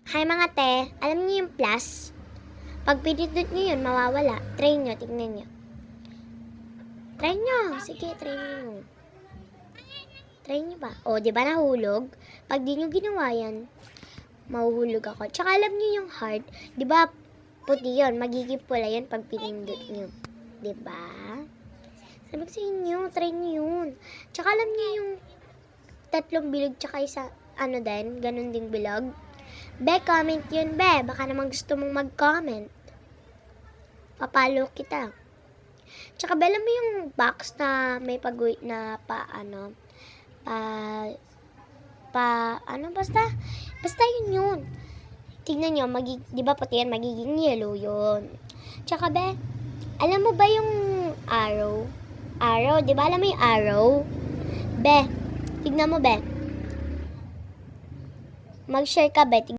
Hi mga te, alam niyo yung plus? Pag pinindot niyo yun, mawawala. Try nyo, tignan nyo. Try nyo, sige, try nyo. Try nyo ba? O, di ba nahulog? Pag di nyo ginawa yan, mahuhulog ako. Tsaka alam niyo yung heart, di ba puti yun, magiging pula yun pag pinindot nyo. Di ba? Sabi ko sa inyo, try nyo yun. Tsaka alam niyo yung tatlong bilog tsaka isa, ganun ding bilog. Be, comment yun, be. Baka naman gusto mong mag-comment. Papalo kita. Tsaka, be, alam mo yung box na may pag-wait na basta yun. Tignan nyo, di ba puti yan, magiging yellow yun. Tsaka, be, alam mo ba yung arrow? Arrow, di ba alam mo yung arrow? Be, tignan mo, be. Mag-share ka, be.